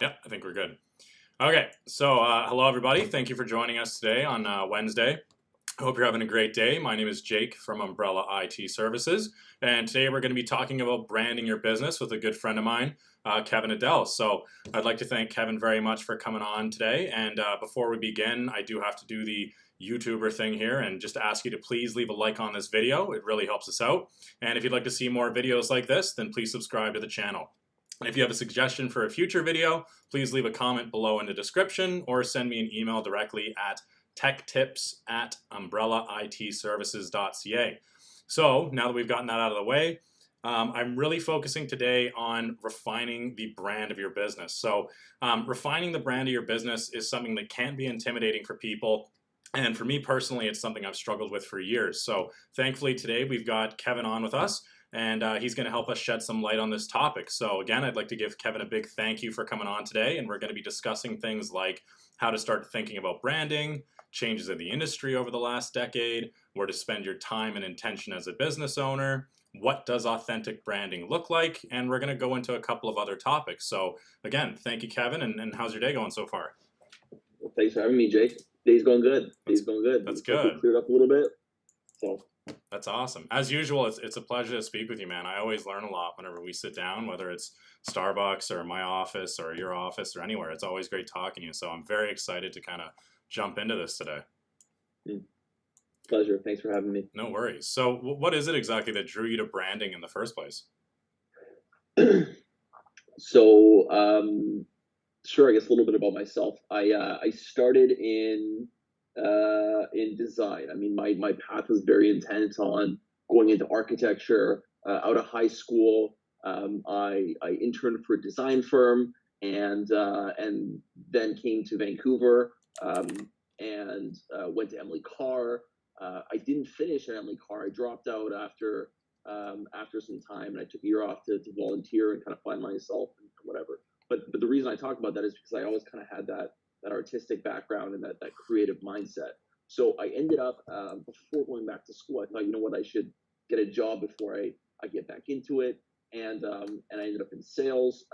Yeah, I think we're good. Okay, so hello everybody. Thank you for joining us today on Wednesday. I hope you're having a great day. My name is Jake from Umbrella IT Services, and today we're going to be talking about branding your business with a good friend of mine, Kevin Adele. So I'd like to thank Kevin very much for coming on today. And before we begin, I do have to do the YouTuber thing here and just ask you to please leave a like on this video. It really helps us out. And if you'd like to see more videos like this, then please subscribe to the channel. And if you have a suggestion for a future video, please leave a comment below in the description or send me an email directly at techtips@umbrellaitservices.ca. So now that we've gotten that out of the way, I'm really focusing today on refining the brand of your business. So refining the brand of your business is something that can be intimidating for people. And for me personally, it's something I've struggled with for years. So thankfully today we've got Kevin on with us, and he's going to help us shed some light on this topic. So again, I'd like to give Kevin a big thank you for coming on today, and we're going to be discussing things like how to start thinking about branding, changes in the industry over the last decade, where to spend your time and intention as a business owner, what does authentic branding look like, and we're going to go into a couple of other topics. So again, thank you, Kevin, and how's your day going so far? Well, thanks for having me, Jake. Day's going good. Day's going good. That's good. Cleared up a little bit. So that's awesome. As usual, it's a pleasure to speak with you, man. I always learn a lot whenever we sit down, whether it's Starbucks or my office or your office or anywhere. It's always great talking to you. So I'm very excited to kind of jump into this today. Pleasure. Thanks for having me. No worries. So what is it exactly that drew you to branding in the first place? So, sure, I guess a little bit about myself. I started in design. I mean, my path was very intense on going into architecture. Out of high school, I interned for a design firm, and then came to Vancouver, and went to Emily Carr. I didn't finish at Emily Carr. I dropped out after some time, and I took a year off to volunteer and kind of find myself and whatever. But the reason I talk about that is because I always kind of had that artistic background and that creative mindset. So I ended up, before going back to school, I thought, you know what, I should get a job before I get back into it. And I ended up in sales,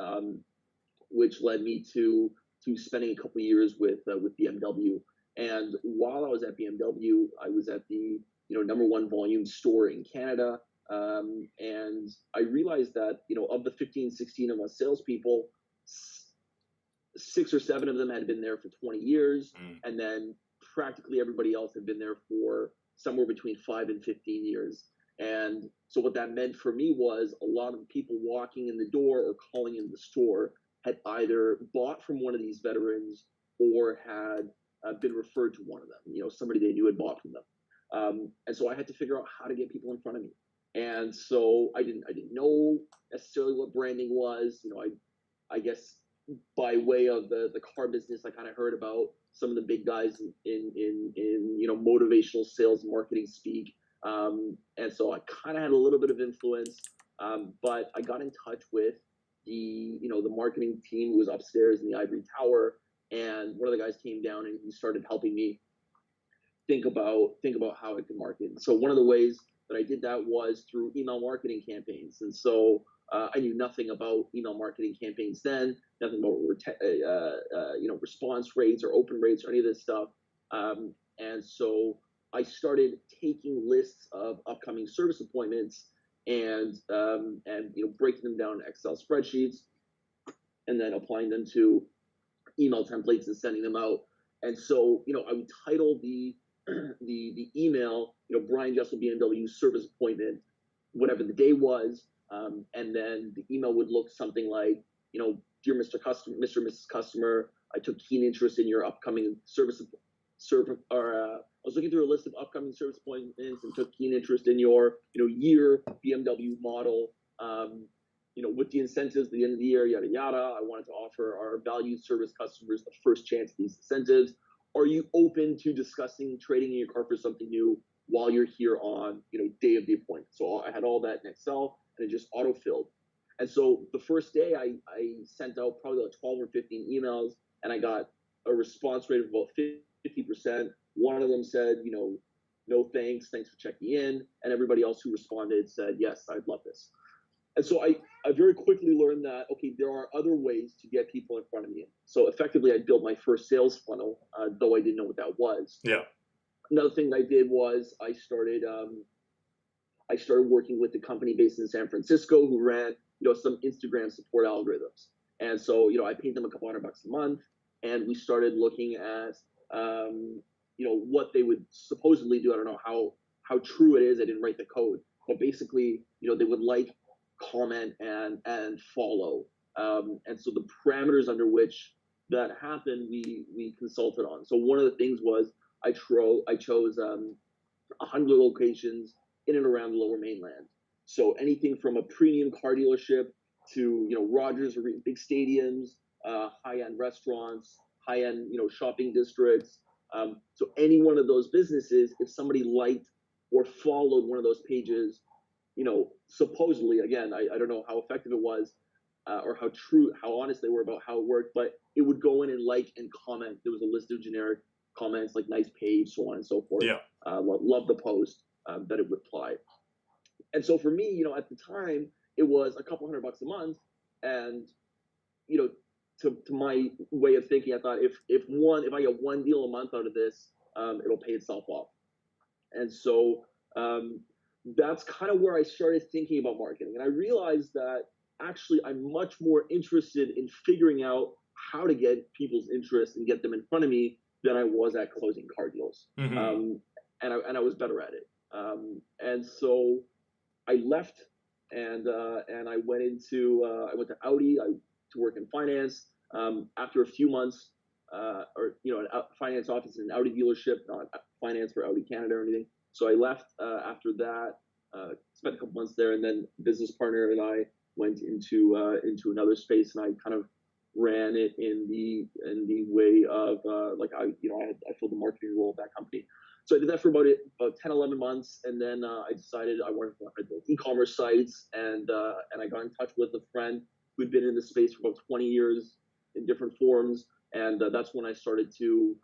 which led me to spending a couple of years with BMW. And while I was at BMW, I was at the #1 volume store in Canada. And I realized that, of the 15, 16 of us salespeople, 6 or 7 of them had been there for 20 years. And then practically everybody else had been there for somewhere between 5 and 15 years. And so what that meant for me was a lot of the people walking in the door or calling in the store had either bought from one of these veterans or had been referred to one of them. Somebody they knew had bought from them. And so I had to figure out how to get people in front of me. And so I didn't know necessarily what branding was. I guess by way of the car business, I kind of heard about some of the big guys in motivational sales and marketing speak. And so I kind of had a little bit of influence, but I got in touch with the marketing team who was upstairs in the ivory tower, and one of the guys came down and he started helping me think about how I could market. So one of the ways that I did that was through email marketing campaigns. And so I knew nothing about email marketing campaigns then, nothing about response rates or open rates or any of this stuff. And so I started taking lists of upcoming service appointments and breaking them down in Excel spreadsheets, and then applying them to email templates and sending them out. And so I would title the email, Brian Jessel BMW service appointment, whatever the day was, and then the email would look something like, dear Mr. Customer, Mr. and Mrs. Customer, I took keen interest in your upcoming I was looking through a list of upcoming service appointments and took keen interest in your, year BMW model, with the incentives at the end of the year, yada, yada. I wanted to offer our valued service customers the first chance at these incentives. Are you open to discussing trading in your car for something new while you're here on, day of the appointment? So I had all that in Excel, and it just auto-filled. And so the first day I sent out probably like 12 or 15 emails, and I got a response rate of about 50%. One of them said, no thanks for checking in. And everybody else who responded said, yes, I'd love this. And so I very quickly learned that, okay, there are other ways to get people in front of me. So effectively, I built my first sales funnel, though I didn't know what that was. Yeah. Another thing that I did was I started working with a company based in San Francisco who ran, some Instagram support algorithms. And so, I paid them a couple $100 a month, and we started looking at, what they would supposedly do. I don't know how true it is. I didn't write the code, but basically, they would like, comment, and follow. And so the parameters under which that happened, we consulted on. So one of the things was I chose 100 locations in and around the Lower Mainland. So anything from a premium car dealership to Rogers or big stadiums, high-end restaurants, high-end shopping districts. So any one of those businesses, if somebody liked or followed one of those pages, supposedly, again, I don't know how effective it was, or how honest they were about how it worked, but it would go in and like and comment. There was a list of generic comments like nice page, so on and so forth. Yeah. Love the post that it would apply. And so for me, at the time, it was a couple $100 a month, and to my way of thinking, I thought if I get one deal a month out of this, it'll pay itself off. And so that's kind of where I started thinking about marketing, and I realized that actually I'm much more interested in figuring out how to get people's interest and get them in front of me than I was at closing car deals. Mm-hmm. And I was better at it. And so I left, and I went to Audi to work in finance. After a few months, or a finance office in an Audi dealership, not finance for Audi Canada or anything. So I left after that, spent a couple months there, and then business partner and I went into another space, and I kind of ran it in the way of I filled the marketing role at that company. So I did that for about 10, 11 months, and then I decided I wanted to build e-commerce sites, and I got in touch with a friend who'd been in the space for about 20 years in different forms, and that's when I started to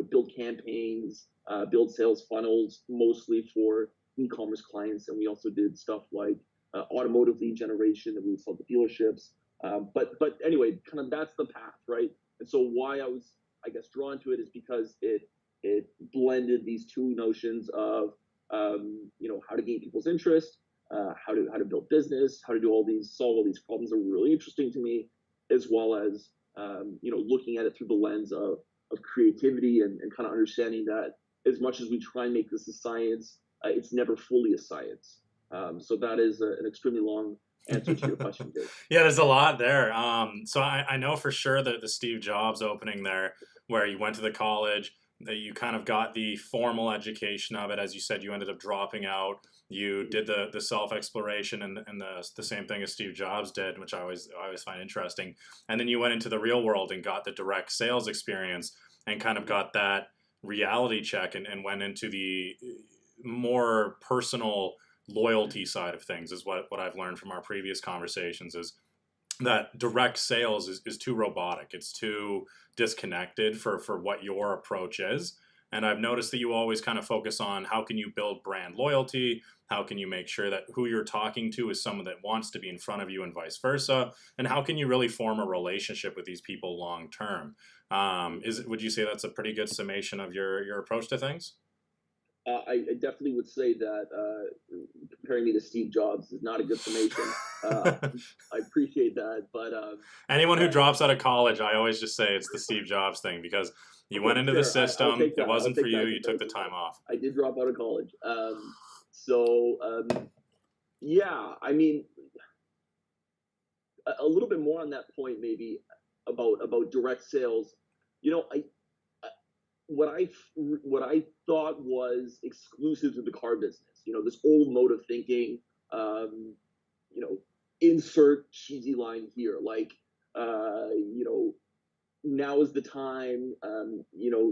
build campaigns, build sales funnels, mostly for e-commerce clients, and we also did stuff like automotive lead generation that we would sell to dealerships. But anyway, kind of that's the path, right? And so why I was, I guess, drawn to it is because it blended these two notions of how to gain people's interest, how to build business, how to solve all these problems that were really interesting to me, as well as looking at it through the lens of creativity, and kind of understanding that as much as we try and make this a science, it's never fully a science. So that is an extremely long answer to your question, Dave. Yeah, there's a lot there. So I know for sure that the Steve Jobs opening there, where you went to the college, that you kind of got the formal education of it. As you said, you ended up dropping out. You did the self-exploration and the same thing as Steve Jobs did, which I always find interesting. And then you went into the real world and got the direct sales experience and kind of got that reality check, and went into the more personal loyalty side of things, is what I've learned from our previous conversations, is that direct sales is too robotic. It's too disconnected for what your approach is. And I've noticed that you always kind of focus on how can you build brand loyalty, how can you make sure that who you're talking to is someone that wants to be in front of you and vice versa, and how can you really form a relationship with these people long term. Would you say that's a pretty good summation of your approach to things? I definitely would say that comparing me to Steve Jobs is not a good summation. I appreciate that, but anyone who drops out of college, I always just say it's the Steve Jobs thing, because you went into the system, it wasn't for you, you took the time off. I did drop out of college. Yeah, I mean, a little bit more on that point, maybe about direct sales. What I thought was exclusive to the car business. This old mode of thinking. Insert cheesy line here, like now is the time.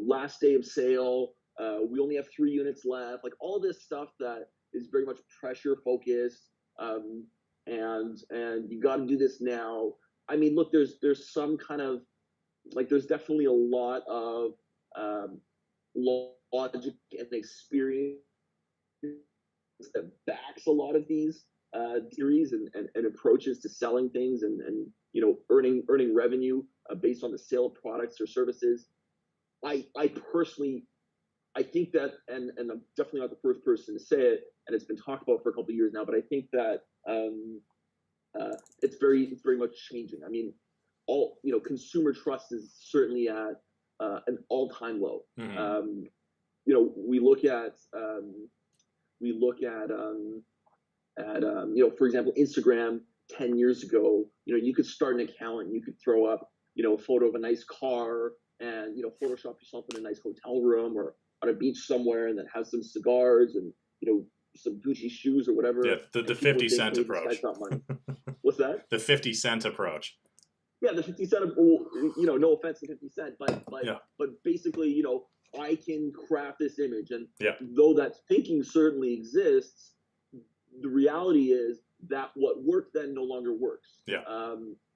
Last day of sale. We only have 3 units left. Like all this stuff that is very much pressure focused. And you got to do this now. I mean, look, there's some kind of there's definitely a lot of logic and experience that backs a lot of these theories and approaches to selling things and earning revenue based on the sale of products or services. I personally, I think that, and I'm definitely not the first person to say it, and it's been talked about for a couple of years now, but I think that it's very much changing. I mean, consumer trust is certainly at an all-time low. Mm-hmm. We look at for example, Instagram 10 years ago. You could start an account and you could throw up a photo of a nice car and Photoshop yourself in a nice hotel room or on a beach somewhere, and then have some cigars and some Gucci shoes or whatever. Yeah, the 50 cent approach. This guy's got money. What's that? The 50 cent approach. Yeah, the 50 cent. No offense to 50 Cent, but yeah. Basically, I can craft this image, and yeah. though that thinking certainly exists, the reality is that what worked then no longer works. Yeah.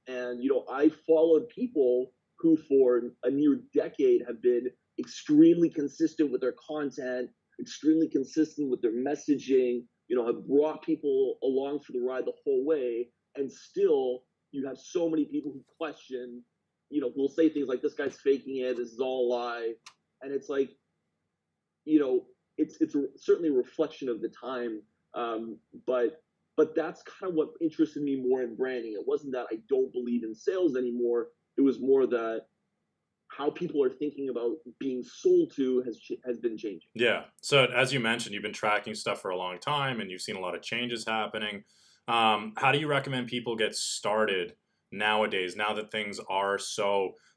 And I followed people who for a near decade have been extremely consistent with their content, extremely consistent with their messaging, have brought people along for the ride the whole way, and still you have so many people who question, will say things like, this guy's faking it, this is all a lie. And it's like, it's certainly a reflection of the time. But that's kind of what interested me more in branding. It wasn't that I don't believe in sales anymore. It was more that how people are thinking about being sold to has been changing. Yeah. So as you mentioned, you've been tracking stuff for a long time and you've seen a lot of changes happening. How do you recommend people get started nowadays, now that things are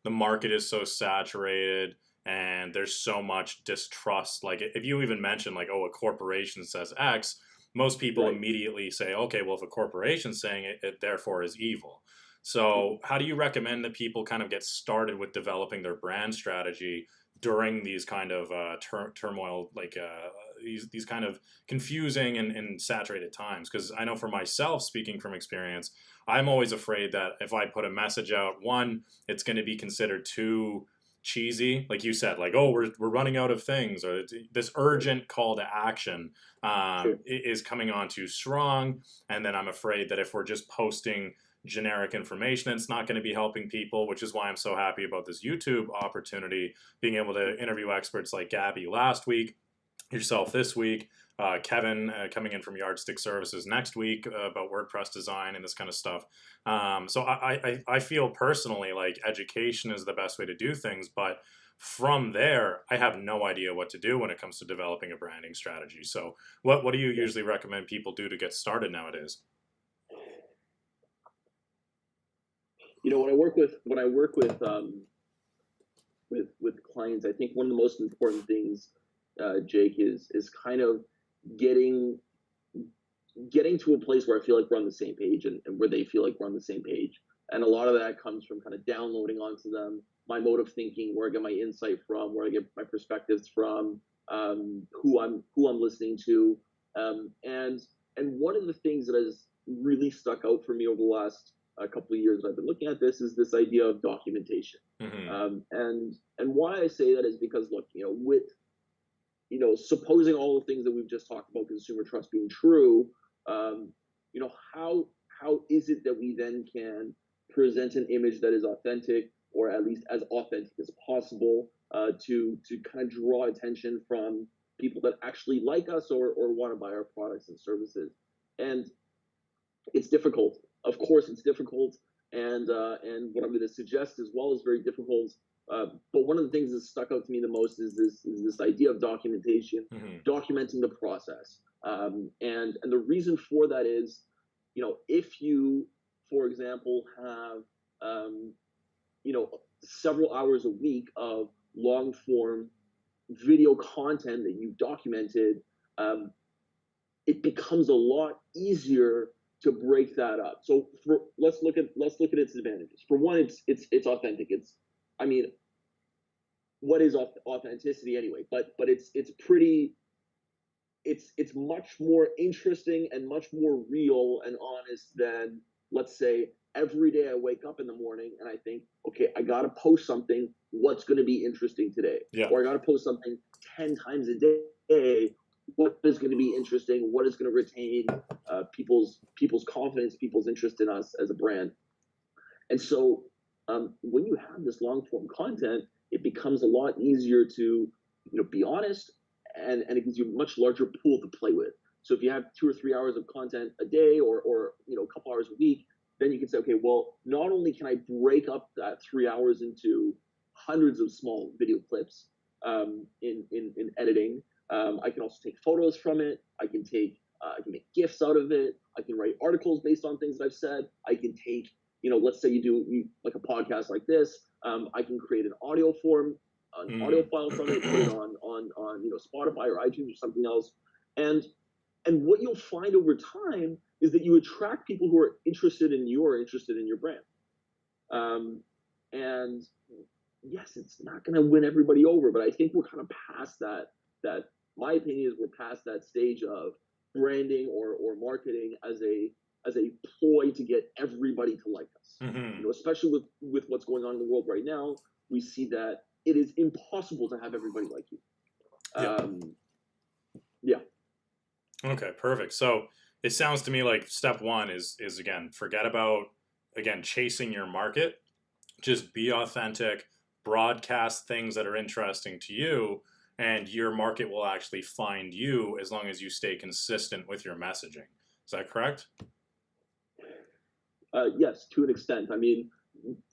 the market is so saturated and there's so much distrust? Like if you even mention like, oh, a corporation says X, most people Right. immediately say, okay, well, if a corporation's saying it, it therefore is evil. So how do you recommend that people kind of get started with developing their brand strategy during these kind of turmoil, like these kind of confusing and saturated times? Because I know for myself, speaking from experience, I'm always afraid that if I put a message out, one, it's going to be considered too cheesy, like you said, like, oh, we're running out of things, or this urgent call to action Sure. is coming on too strong. And then I'm afraid that if we're just posting generic information, it's not going to be helping people, which is why I'm so happy about this YouTube opportunity, being able to interview experts like Gabby last week, yourself this week, Kevin coming in from Yardstick Services next week about WordPress design and this kind of stuff. So I feel personally like education is the best way to do things, but from there, I have no idea what to do when it comes to developing a branding strategy. So what do you usually recommend people do to get started nowadays? When I work with clients, I think one of the most important things, Jake, is kind of getting to a place where I feel like we're on the same page and where they feel like we're on the same page. And a lot of that comes from kind of downloading onto them my mode of thinking, where I get my insight from, where I get my perspectives from, who I'm listening to. And one of the things that has really stuck out for me over the last couple of years that I've been looking at this is this idea of documentation. Mm-hmm. And why I say that is because, look, with supposing all the things that we've just talked about consumer trust being true, how is it that we then can present an image that is authentic, or at least as authentic as possible, to kind of draw attention from people that actually like us or want to buy our products and services? And it's difficult. Of course, it's difficult, and what I'm going to suggest as well is very difficult. But one of the things that stuck out to me the most is this idea of documentation, Mm-hmm. documenting the process. And the reason for that is, if you, for example, have several hours a week of long form video content that you've documented, it becomes a lot easier to break that up. So let's look at its advantages. For one, it's authentic. What is authenticity anyway? But it's much more interesting and much more real and honest than, let's say, every day I wake up in the morning and I think, okay, I got to post something. What's going to be interesting today? Yeah. Or I got to post something 10 times a day. what is going to be interesting, what is going to retain people's confidence, people's interest in us as a brand. And so when you have this long form content, it becomes a lot easier to be honest, and it gives you a much larger pool to play with. So if you have 2 or 3 hours of content a day, or a couple hours a week, then you can say, okay, well, not only can I break up that 3 hours into hundreds of small video clips in editing, I can also take photos from it. I can make GIFs out of it. I can write articles based on things that I've said. I can take, let's say you do like a podcast like this. I can create an audio form, an audio file from it, put it on Spotify or iTunes or something else. And what you'll find over time is that you attract people who are interested in you or interested in your brand. And yes, it's not going to win everybody over, but I think we're kind of past that my opinion is we're past that stage of branding or marketing as a ploy to get everybody to like us. Especially with what's going on in the world right now, we see that it is impossible to have everybody like you. Yeah. Okay, perfect. So it sounds to me like step one is again, forget about chasing your market. Just be authentic, broadcast things that are interesting to you, and your market will actually find you as long as you stay consistent with your messaging. Is that correct? Yes, to an extent. I mean,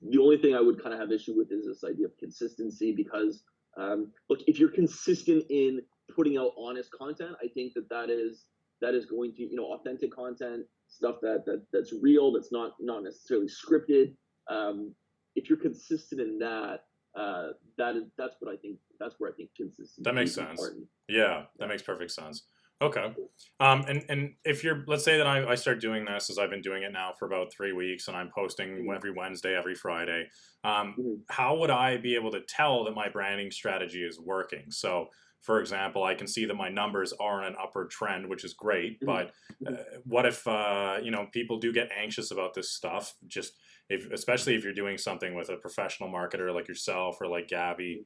the only thing I would kind of have issue with is this idea of consistency, because look, if you're consistent in putting out honest content, I think that is going to, authentic content, stuff that's real, that's not necessarily scripted. If you're consistent in that, that's where I think consistency. That makes sense. Important. Yeah, that makes perfect sense. Okay. And if let's say that I start doing this, as I've been doing it now for about 3 weeks, and I'm posting every Wednesday, every Friday, how would I be able to tell that my branding strategy is working? So, for example, I can see that my numbers are in an upward trend, which is great. But what if people do get anxious about this stuff? Especially if you're doing something with a professional marketer like yourself or like Gabby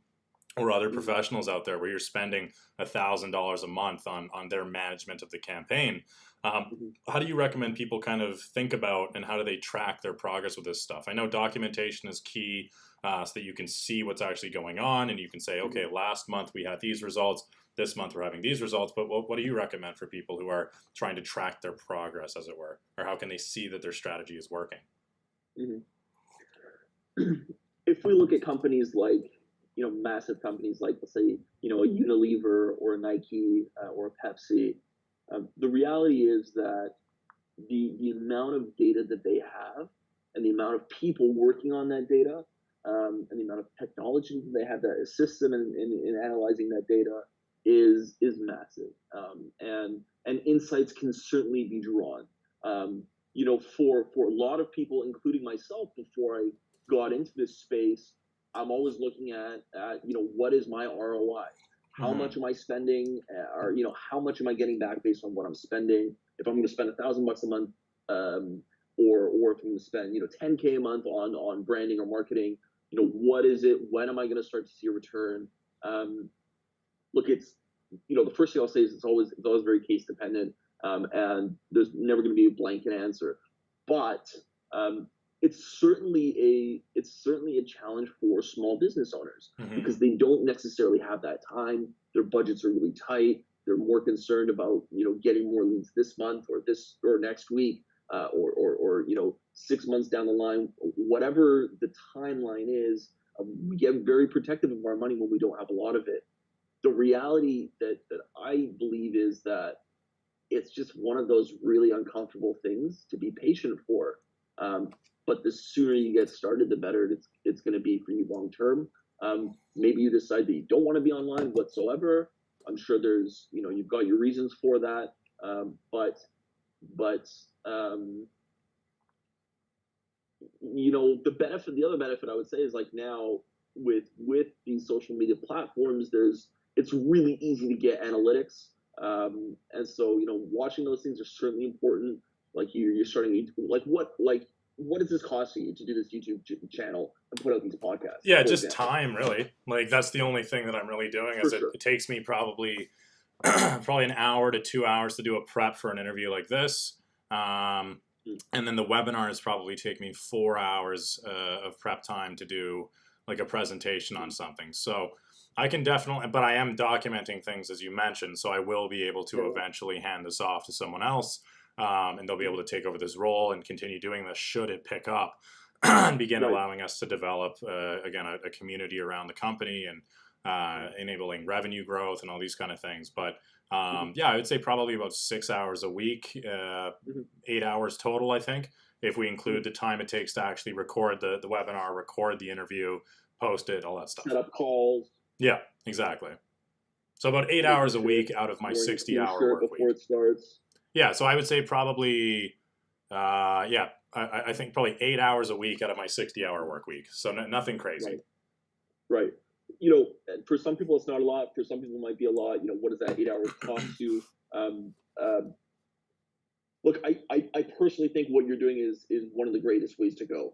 or other professionals out there, where you're spending $1,000 a month on their management of the campaign. How do you recommend people kind of think about, and how do they track their progress with this stuff? I know documentation is key, so that you can see what's actually going on, and you can say, okay, last month we had these results, this month we're having these results. But what do you recommend for people who are trying to track their progress, as it were? Or how can they see that their strategy is working? If we look at companies like, massive companies like, let's say, a Unilever or a Nike or a Pepsi, the reality is that the amount of data that they have, and the amount of people working on that data, and the amount of technology that they have that assists them in analyzing that data is massive. And insights can certainly be drawn. For a lot of people, including myself, before I got into this space, I'm always looking at what is my ROI? How much am I spending? Or how much am I getting back based on what I'm spending? If I'm going to spend $1,000 a month, or if I'm going to spend $10K a month on branding or marketing, what is it? When am I going to start to see a return? Look, it's the first thing I'll say is it's always very case dependent, and there's never going to be a blanket answer, but it's certainly a challenge for small business owners, because they don't necessarily have that time. Their budgets are really tight. They're more concerned about getting more leads this month or next week, or 6 months down the line, whatever the timeline is. We get very protective of our money when we don't have a lot of it. The reality that I believe is that it's just one of those really uncomfortable things to be patient for. But the sooner you get started, the better it's going to be for you long term. Maybe you decide that you don't want to be online whatsoever. I'm sure there's, you've got your reasons for that. But the other benefit I would say is, like, now with these social media platforms, it's really easy to get analytics. And so, watching those things are certainly important. Like, you're starting to, what is this costing you to do this YouTube channel and put out these podcasts? Yeah, just time, really. Like, that's the only thing that I'm really doing. It takes me probably probably an hour to 2 hours to do a prep for an interview like this. And then the webinars probably take me 4 hours of prep time to do like a presentation on something. So I can definitely, but I am documenting things as you mentioned, so I will be able to eventually hand this off to someone else, and they'll be able to take over this role and continue doing this should it pick up and begin allowing us to develop, again, a community around the company and enabling revenue growth and all these kind of things. But yeah, I would say probably about 6 hours a week, 8 hours total, I think, if we include the time it takes to actually record the webinar, record the interview, post it, all that stuff. Set up calls. Yeah, exactly. So about 8 hours a week out of my 60-hour work before week. It starts. Yeah, so I would say probably, I think probably 8 hours a week out of my 60-hour work week. So nothing crazy. Right. For some people it's not a lot. For some people it might be a lot. What does that 8 hours cost you? Look, I personally think what you're doing is one of the greatest ways to go,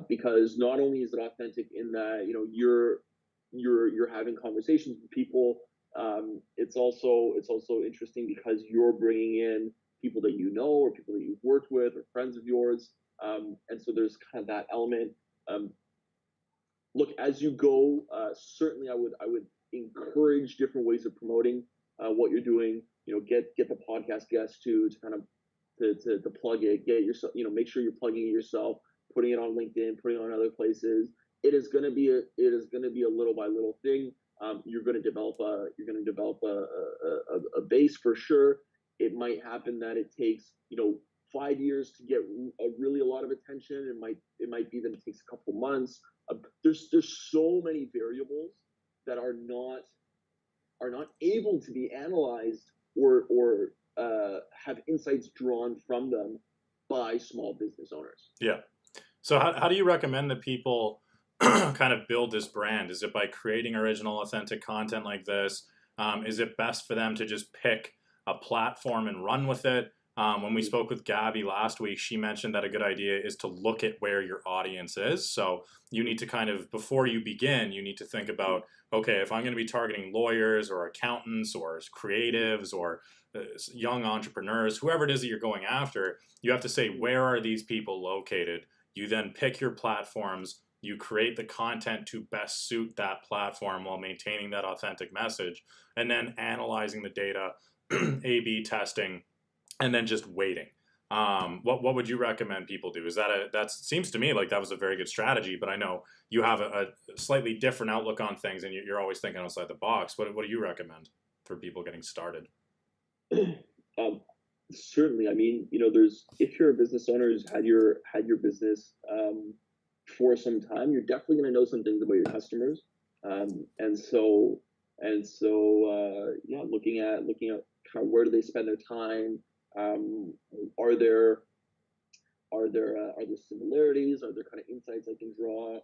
because not only is it authentic in that you're having conversations with people. It's also interesting because you're bringing in people that you know or people that you've worked with or friends of yours, and so there's kind of that element. Look, as you go, certainly I would encourage different ways of promoting what you're doing. Get the podcast guests to kind of to plug it. Get yourself, make sure you're plugging it yourself, putting it on LinkedIn, putting it on other places. It is going to be a little by little thing. You're going to develop a base for sure. It might happen that it takes 5 years to get really a lot of attention. It might be that it takes a couple months. There's so many variables that are not able to be analyzed or have insights drawn from them by small business owners. Yeah. So how do you recommend that people kind of build this brand? Is it by creating original, authentic content like this? Is it best for them to just pick a platform and run with it? When we spoke with Gabby last week, she mentioned that a good idea is to look at where your audience is. So you need to kind of, before you begin, you need to think about, okay, if I'm going to be targeting lawyers or accountants or creatives or young entrepreneurs, whoever it is that you're going after, you have to say, where are these people located? You then pick your platforms. You create the content to best suit that platform while maintaining that authentic message, and then analyzing the data, A/B testing, and then just waiting. What would you recommend people do? That seems to me like that was a very good strategy, but I know you have a slightly different outlook on things, and you're always thinking outside the box. What do you recommend for people getting started? Certainly, I mean, if you're a business owner who's had your business for some time, you're definitely going to know some things about your customers, and so looking at kind of where do they spend their time. Are there similarities? Are there kind of insights I can draw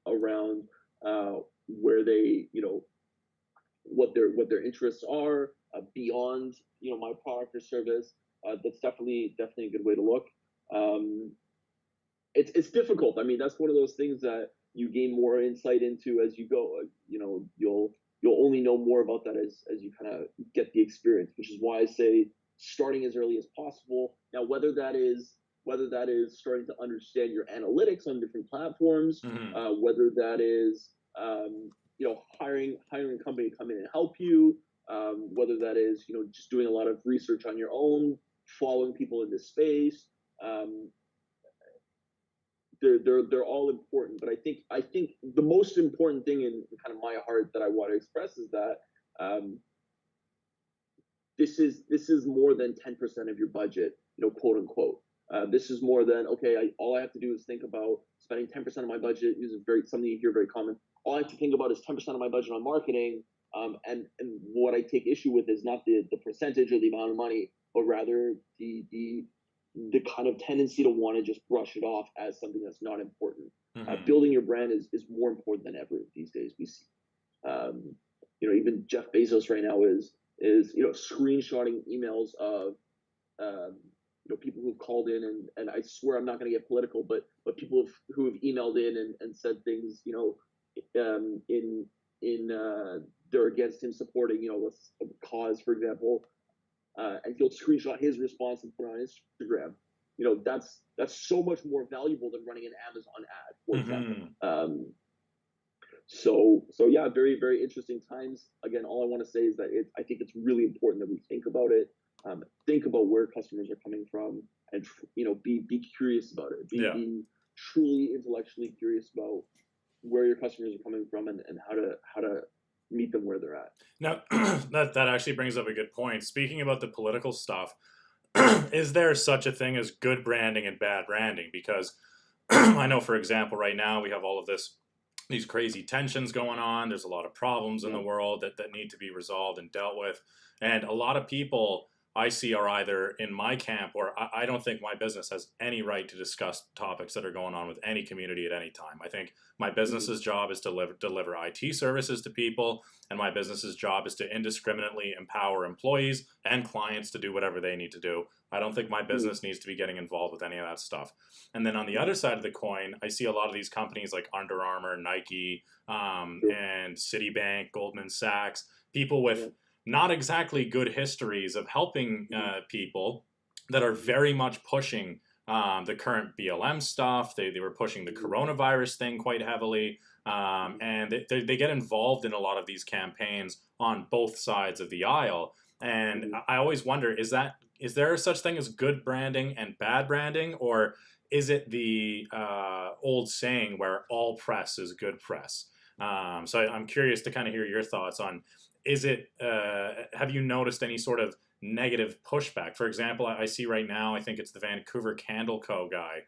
around where they, what their interests are beyond my product or service? That's definitely a good way to look. It's difficult. I mean, that's one of those things that you gain more insight into as you go. You'll only know more about that as you kind of get the experience, which is why I say starting as early as possible. Now, whether that is starting to understand your analytics on different platforms, whether that is hiring a company to come in and help you, whether that is just doing a lot of research on your own, following people in this space. They're all important, but I think the most important thing in kind of my heart that I want to express is that this is more than 10% of your budget, quote unquote. This is more than, okay, all I have to do is think about spending 10% of my budget. This is something you hear very common. All I have to think about is 10% of my budget on marketing. And what I take issue with is not the percentage or the amount of money, but rather the kind of tendency to want to just brush it off as something that's not important. Building your brand is more important than ever these days. We see, even Jeff Bezos right now is screenshotting emails of people who've called in and I swear I'm not going to get political, but people who have emailed in and said things in they're against him supporting, a cause, for example, and he'll screenshot his response and put it on Instagram. That's so much more valuable than running an Amazon ad, for example. So yeah, very, very interesting times. Again, all I want to say is that I think it's really important that we think about it, think about where customers are coming from, and be curious about it. Be truly intellectually curious about where your customers are coming from and how to meet them where they're at. Now, that actually brings up a good point. Speaking about the political stuff, is there such a thing as good branding and bad branding? Because I know, for example, right now we have all of these crazy tensions going on. There's a lot of problems in the world that need to be resolved and dealt with. And a lot of people I see are either in my camp or I don't think my business has any right to discuss topics that are going on with any community at any time. I think my business's job is to deliver IT services to people, and my business's job is to indiscriminately empower employees and clients to do whatever they need to do. I don't think my business needs to be getting involved with any of that stuff. And then on the other side of the coin, I see a lot of these companies like Under Armour, Nike, and Citibank, Goldman Sachs, people with not exactly good histories of helping people that are very much pushing the current BLM stuff. They were pushing the coronavirus thing quite heavily. And they get involved in a lot of these campaigns on both sides of the aisle. And I always wonder, is there such thing as good branding and bad branding? Or is it the old saying where all press is good press? So I'm curious to kind of hear your thoughts on, have you noticed any sort of negative pushback? For example, I see right now, I think it's the Vancouver Candle Co. guy.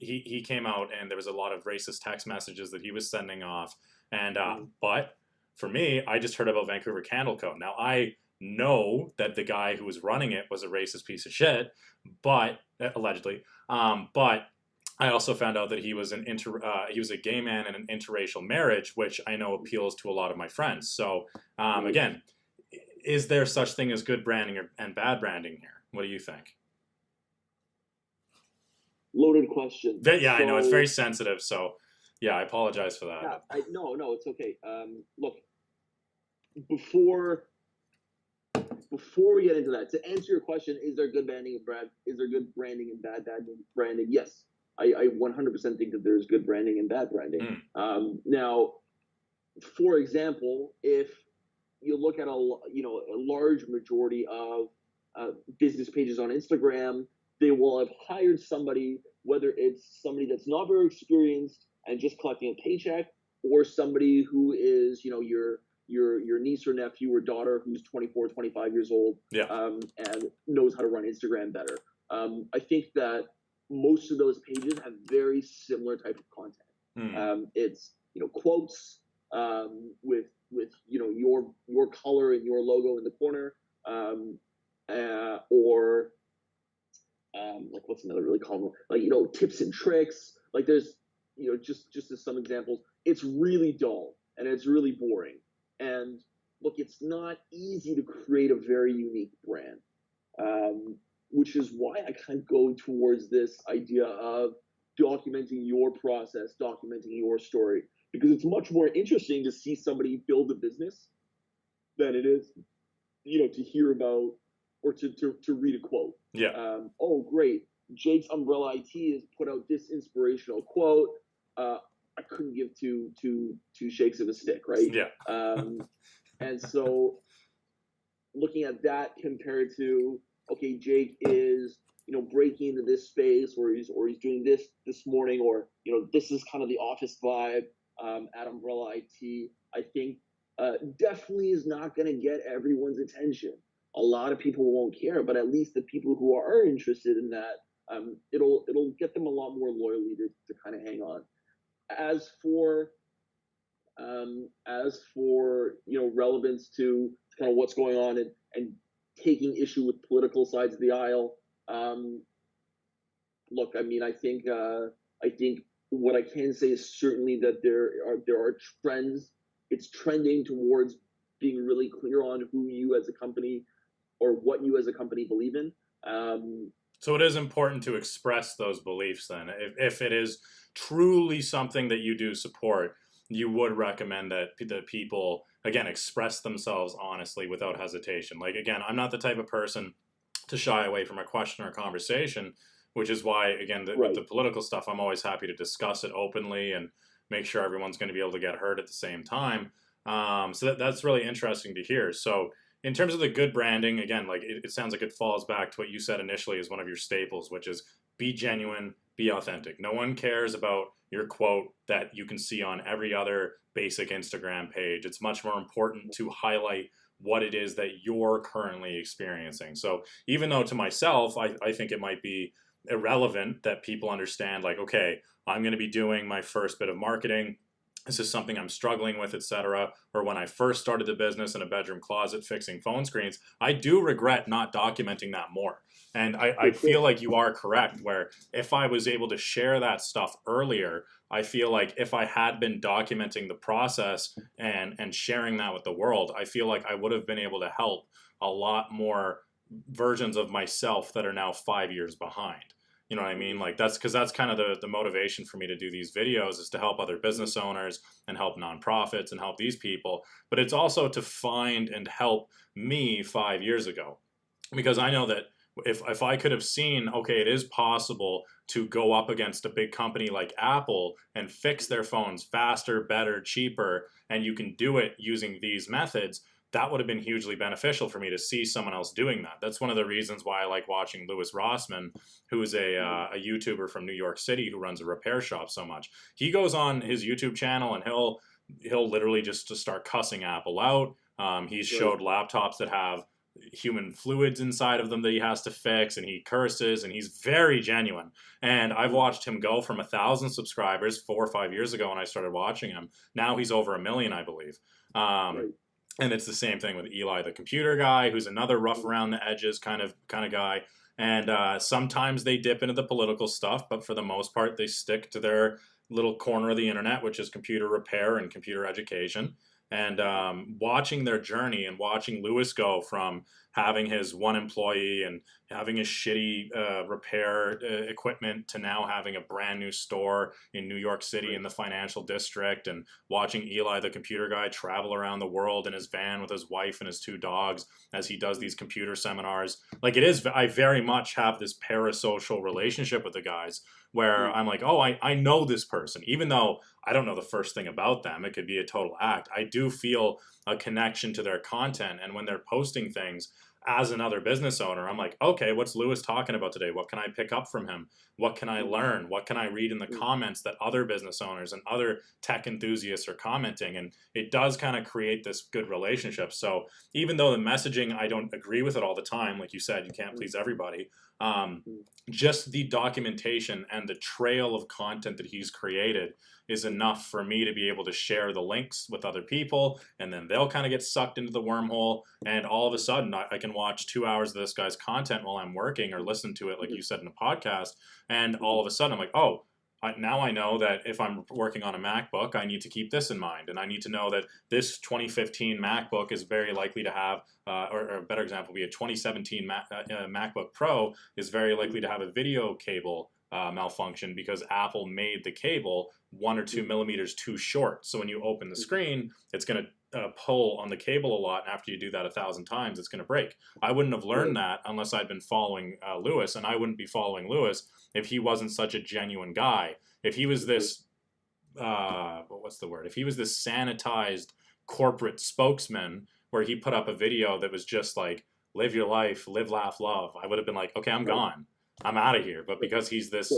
He came out and there was a lot of racist text messages that he was sending off. And but for me, I just heard about Vancouver Candle Co. Now, I know that the guy who was running it was a racist piece of shit, but allegedly, but I also found out that he was he was a gay man in an interracial marriage, which I know appeals to a lot of my friends. So again, is there such thing as good branding and bad branding here? What do you think? Loaded question. I know it's very sensitive. So yeah, I apologize for that. Yeah, no, it's okay. Look, before we get into that, to answer your question, is there good branding and bad branding? Yes, I 100% think that there's good branding and bad branding. Now, for example, if you look at a large majority of business pages on Instagram, they will have hired somebody, whether it's somebody that's not very experienced and just collecting a paycheck, or somebody who is your niece or nephew or daughter who's 24, 25 years old, and knows how to run Instagram better. I think that most of those pages have very similar type of content. It's quotes with your color and your logo in the corner, or like what's another really common, like tips and tricks. Like there's just as some examples, it's really dull and it's really boring. And look, it's not easy to create a very unique brand, which is why I kind of go towards this idea of documenting your process, documenting your story, because it's much more interesting to see somebody build a business than it is, to hear about or to read a quote. Oh, great. Jake's Umbrella IT has put out this inspirational quote. I couldn't give two shakes of a stick, right? And so looking at that compared to, okay, Jake is breaking into this space, or he's doing this morning, or this is kind of the office vibe at Umbrella IT. I think definitely is not going to get everyone's attention. A lot of people won't care, but at least the people who are interested in that, it'll get them a lot more loyalty to kind of hang on. As for relevance to kind of what's going on and taking issue with political sides of the aisle, look, I mean, I think what I can say is certainly that there are trends. It's trending towards being really clear on who you as a company or what you as a company believe in. So it is important to express those beliefs then. If it is truly something that you do support, you would recommend that the people, again, express themselves honestly without hesitation. Like, again, I'm not the type of person to shy away from a question or conversation, which is why, again, with Right. the political stuff, I'm always happy to discuss it openly and make sure everyone's going to be able to get heard at the same time. So that's really interesting to hear. So in terms of the good branding, again, like it sounds like it falls back to what you said initially as one of your staples, which is be genuine, be authentic. No one cares about your quote that you can see on every other basic Instagram page. It's much more important to highlight what it is that you're currently experiencing. So even though to myself, I think it might be irrelevant that people understand, like, okay, I'm going to be doing my first bit of marketing. This is something I'm struggling with, etc. Or when I first started the business in a bedroom closet fixing phone screens, I do regret not documenting that more. And I For feel sure. like you are correct, where if I was able to share that stuff earlier, I feel like if I had been documenting the process and sharing that with the world, I feel like I would have been able to help a lot more versions of myself that are now 5 years behind. You know what I mean? Like that's because that's kind of the motivation for me to do these videos is to help other business owners and help nonprofits and help these people. But it's also to find and help me 5 years ago, because I know that if I could have seen, okay, it is possible to go up against a big company like Apple and fix their phones faster, better, cheaper, and you can do it using these methods, that would have been hugely beneficial for me to see someone else doing that. That's one of the reasons why I like watching Louis Rossmann, who is a YouTuber from New York City who runs a repair shop so much. He goes on his YouTube channel and he'll literally just to start cussing Apple out. He's Right. showed laptops that have human fluids inside of them that he has to fix, and he curses, and he's very genuine. And I've watched him go from 1,000 subscribers 4 or 5 years ago when I started watching him. Now he's over 1 million, I believe. Right. And it's the same thing with Eli, the computer guy, who's another rough around the edges kind of guy. And sometimes they dip into the political stuff, but for the most part, they stick to their little corner of the internet, which is computer repair and computer education. And watching their journey and watching Lewis go from having his one employee and having his shitty repair equipment to now having a brand new store in New York City in the financial district, and watching Eli, the computer guy, travel around the world in his van with his wife and his 2 dogs as he does these computer seminars. Like, it is, I very much have this parasocial relationship with the guys where I'm like, oh, I know this person, even though I don't know the first thing about them. It could be a total act. I do feel a connection to their content. And when they're posting things as another business owner, I'm like, okay, what's Lewis talking about today? What can I pick up from him? What can I learn? What can I read in the comments that other business owners and other tech enthusiasts are commenting? And it does kind of create this good relationship. So even though the messaging, I don't agree with it all the time, like you said, you can't please everybody. Just the documentation and the trail of content that he's created is enough for me to be able to share the links with other people, and then they'll kind of get sucked into the wormhole, and all of a sudden I can watch 2 hours of this guy's content while I'm working, or listen to it like you said in a podcast, and all of a sudden I'm like, oh, now I know that if I'm working on a MacBook, I need to keep this in mind, and I need to know that this 2015 MacBook is very likely to have, or a better example would be a 2017 MacBook Pro is very likely to have a video cable malfunction because Apple made the cable 1 or 2 millimeters too short. So when you open the screen, it's going to pull on the cable a lot. And after you do that 1,000 times, it's going to break. I wouldn't have learned that unless I'd been following Lewis, and I wouldn't be following Lewis if he wasn't such a genuine guy. If he was this, what's the word? If he was this sanitized corporate spokesman where he put up a video that was just like, live your life, live, laugh, love, I would have been like, okay, I'm gone. I'm out of here. But because he's this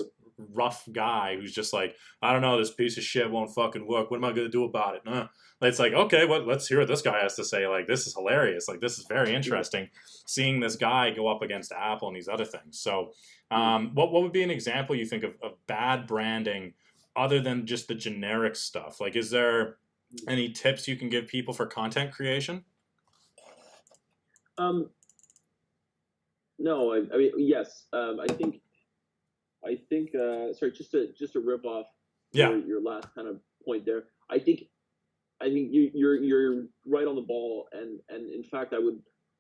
rough guy who's just like, I don't know, this piece of shit won't fucking work. What am I going to do about it? It's like, okay, well, let's hear what this guy has to say. Like, this is hilarious. Like, this is very interesting seeing this guy go up against Apple and these other things. So what would be an example you think of bad branding other than just the generic stuff? Like, is there any tips you can give people for content creation? No, I mean, yes. I think. Sorry, just to rip off your last kind of point there. I think you're right on the ball, and in fact,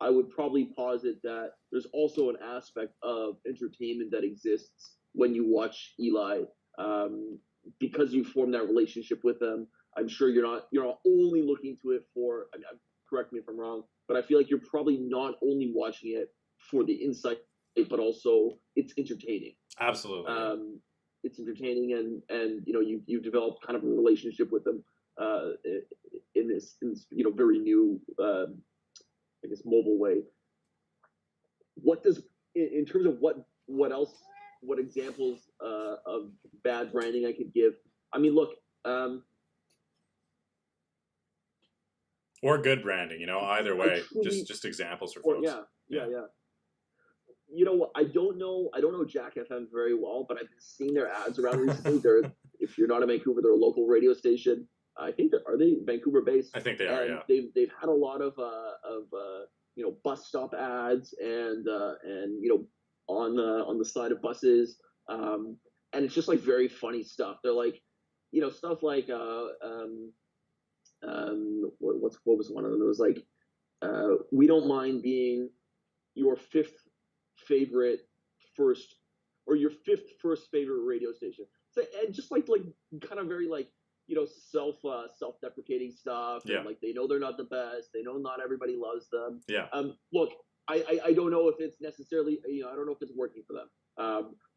I would probably posit that there's also an aspect of entertainment that exists when you watch Eli. because you formed that relationship with them, I'm sure you're not only looking to it for. I mean, correct me if I'm wrong, but I feel like you're probably not only watching it for the insight, but also it's entertaining. Absolutely. It's entertaining, and you've developed kind of a relationship with them in this very new I guess mobile way. What does in terms of what else, what examples of bad branding I could give? I mean, look. Or good branding, either way, Truly, just examples for or folks. yeah. You know what? I don't know Jack FM very well, but I've been seeing their ads around recently. If you're not in Vancouver, they're a local radio station. I think are they Vancouver based? I think they are. Yeah. They've had a lot of bus stop ads and on the side of buses, and it's just like very funny stuff. They're like, stuff like what was one of them? It was like, we don't mind being your fifth favorite first, or your fifth first favorite radio station. So, and just like kind of very like self-deprecating stuff. Yeah. And like they know they're not the best. They know not everybody loves them. Yeah. Look, I don't know if it's necessarily I don't know if it's working for them.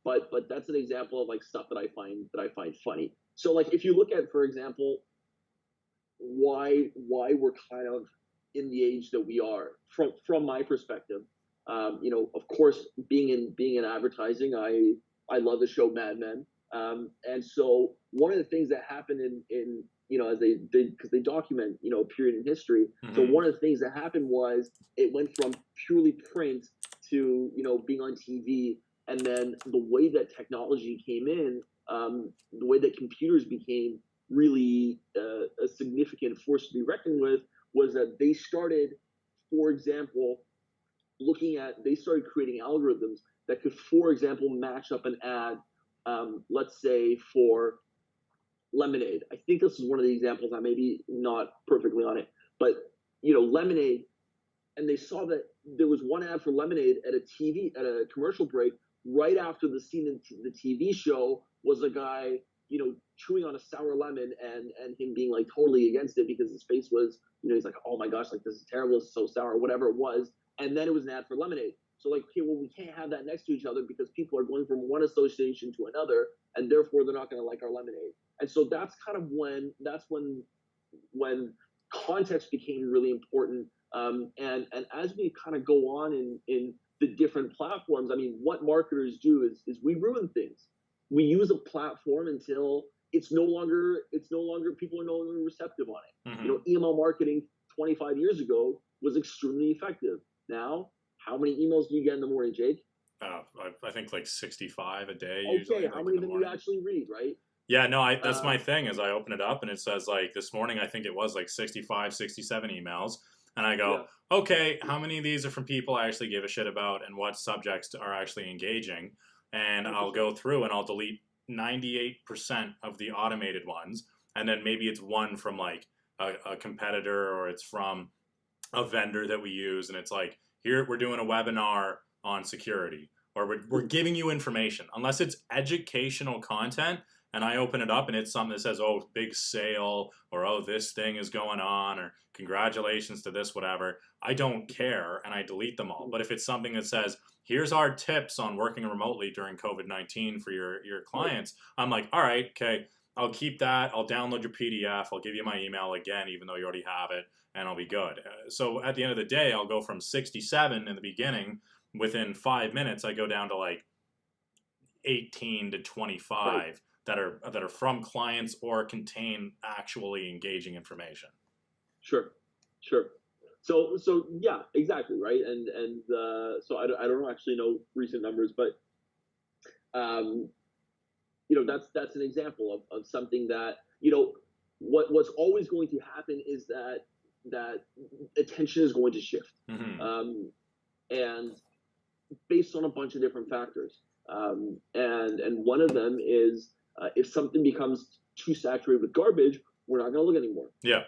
But that's an example of like stuff that I find funny. So like if you look at, for example, why we're kind of in the age that we are from my perspective. Of course, being in advertising, I love the show Mad Men, and so one of the things that happened in as they because they document a period in history. Mm-hmm. So one of the things that happened was it went from purely print to being on TV, and then the way that technology came in, the way that computers became really a significant force to be reckoned with, was that they started, for example, they started creating algorithms that could, for example, match up an ad, let's say for lemonade. I think this is one of the examples. I may be not perfectly on it, but lemonade, and they saw that there was one ad for lemonade at a commercial break right after the scene in the TV show was a guy chewing on a sour lemon and him being like totally against it because his face was he's like, oh my gosh, like this is terrible, it's so sour, whatever it was. And then it was an ad for lemonade. So like, okay, well, we can't have that next to each other because people are going from one association to another, and therefore they're not going to like our lemonade. And so that's kind of when context became really important. And as we kind of go on in the different platforms, I mean, what marketers do is we ruin things. We use a platform until it's no longer people are no longer receptive on it. Mm-hmm. Email marketing 25 years ago was extremely effective. Now, how many emails do you get in the morning, Jake? I think like 65 a day. Okay, usually, how many of them you actually read, right? Yeah, no, that's my thing is I open it up and it says like this morning I think it was like 65, 67 emails. And I go, okay, how many of these are from people I actually give a shit about and what subjects are actually engaging? And 100%. I'll go through and I'll delete 98% of the automated ones. And then maybe it's one from like a competitor or it's from a vendor that we use. And it's like, here we're doing a webinar on security or we're giving you information. Unless it's educational content and I open it up and it's something that says, oh, big sale or, oh, this thing is going on or congratulations to this, whatever. I don't care and I delete them all. But if it's something that says, here's our tips on working remotely during COVID-19 for your clients, I'm like, all right, okay, I'll keep that. I'll download your PDF. I'll give you my email again, even though you already have it, and I'll be good. So at the end of the day, I'll go from 67 in the beginning. Within 5 minutes, I go down to like 18 to 25 that are from clients or contain actually engaging information. Sure. So yeah, exactly, right. And so I don't actually know recent numbers, but that's an example of something that what's always going to happen is that attention is going to shift, mm-hmm. And based on a bunch of different factors, and one of them is if something becomes too saturated with garbage, we're not going to look anymore. Yeah.